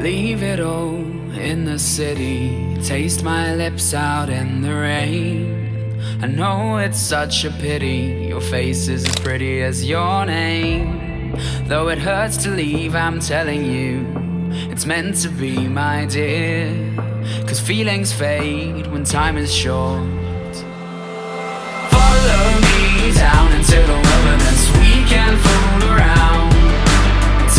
Leave it all in the city, taste my lips out in the rain. I know it's such a pity, your face is as pretty as your name. Though it hurts to leave, I'm telling you, it's meant to be, my dear. 'Cause feelings fade when time is short. Follow me down into the wilderness, we can fool around.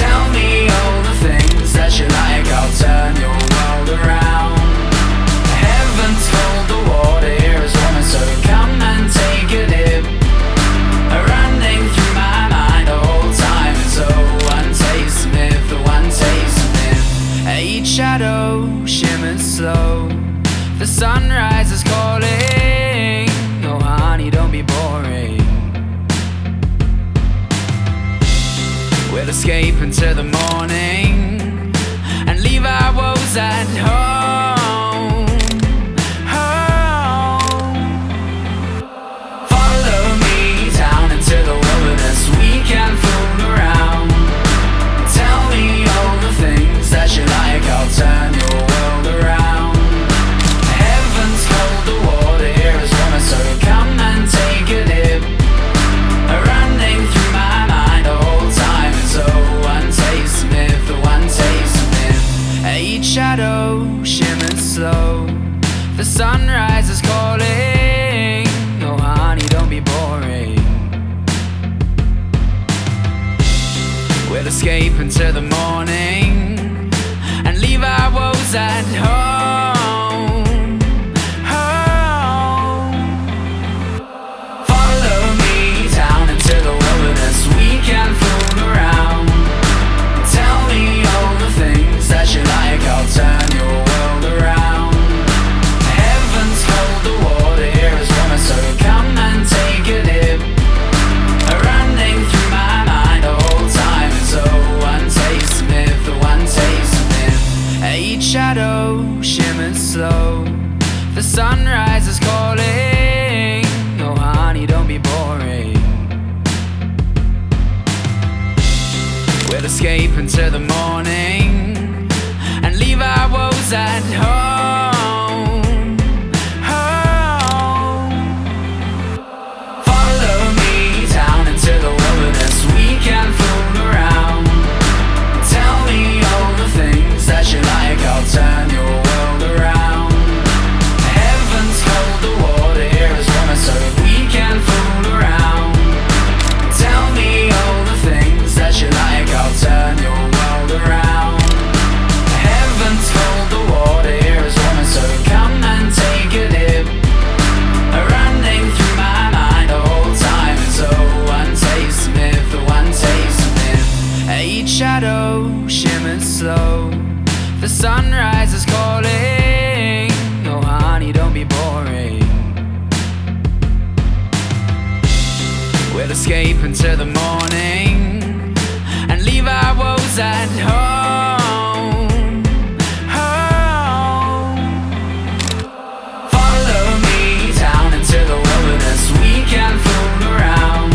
Tell me all the things that you like, I'll turn your world around. Heaven's cold, the water here is warmer, so come and take a dip. Running through my mind the whole time is one taste of myth, the one taste of myth. Each shadow shimmers slow, the sunrise is calling. Oh honey, don't be boring. We'll escape into the morning and leave our woes at home. Follow me down into the wilderness, we can fool around. Tell me all the things that you like, I'll turn your world around. Heaven's cold, the water here is warmer, so come and take a dip. Running through my mind the whole time is one taste of myth, the one taste of myth. Each shadow shimmers slow, the sunrise is calling. Oh honey, don't be boring. We'll escape into the morning and leave our woes at home. Follow me down into the wilderness, we can fool around. Tell me all the things that you like, I'll turn your world around. Heaven's cold, the water here is warmer, so come and take a dip. Running through my mind the whole time is one taste of myth, the one taste of myth. Each shadow shimmers slow, the sunrise is calling. Oh honey, don't be boring. We'll escape into the morning and leave our woes at home. Follow me down into the wilderness, we can fool around. Tell me all the things that you like, I'll turn your world around. Heaven's cold, the water here is warmer, so we can fool around. Tell me all the things that you like, I'll turn your world around. Heaven's cold, the water here is warmer, so come and take a dip. Running through my mind the whole time is one taste of myth, the one taste of myth. Each shadow shimmers slow, the sunrise is calling. Oh honey, don't be boring. We'll escape into the morning and leave our woes at home. Follow me down into the wilderness, we can fool around.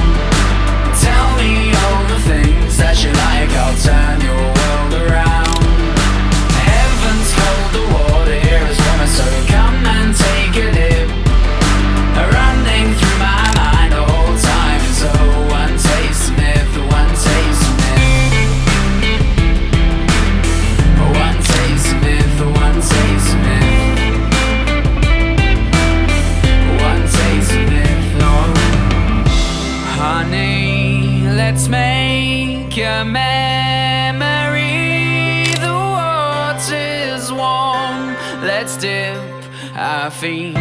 Tell me all the things that you like, I'll turn your world around. Heaven's cold, the water here is warmer, so come and take a dip. Running through my mind the whole time is one taste of myth, the one taste of myth. One taste of myth, the one taste of myth. One taste of myth, oh. Honey, let's make a memory. The water's warm, let's dip our feet.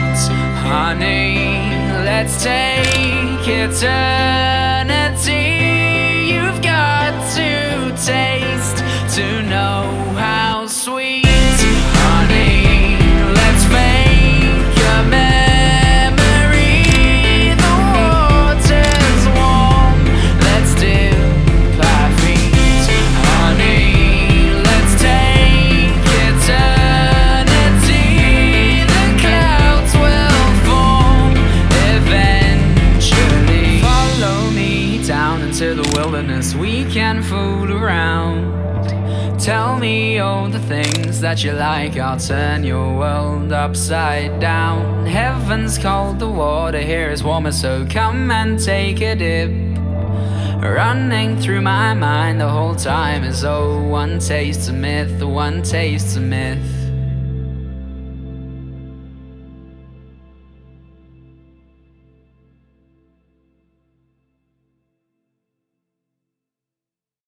Honey, let's take eternity. You've got to taste to know how sweet. Honey, let's make a memory. The water's warm, let's dip our feet. Honey, let's take eternity. The clouds will form eventually. Follow me down into the wilderness, we can fool around. Tell me all the things that you like, I'll turn your world upside down. Heaven's cold, the water here is warmer, so come and take a dip. Running through my mind the whole time is oh, one taste of myth, one taste of myth.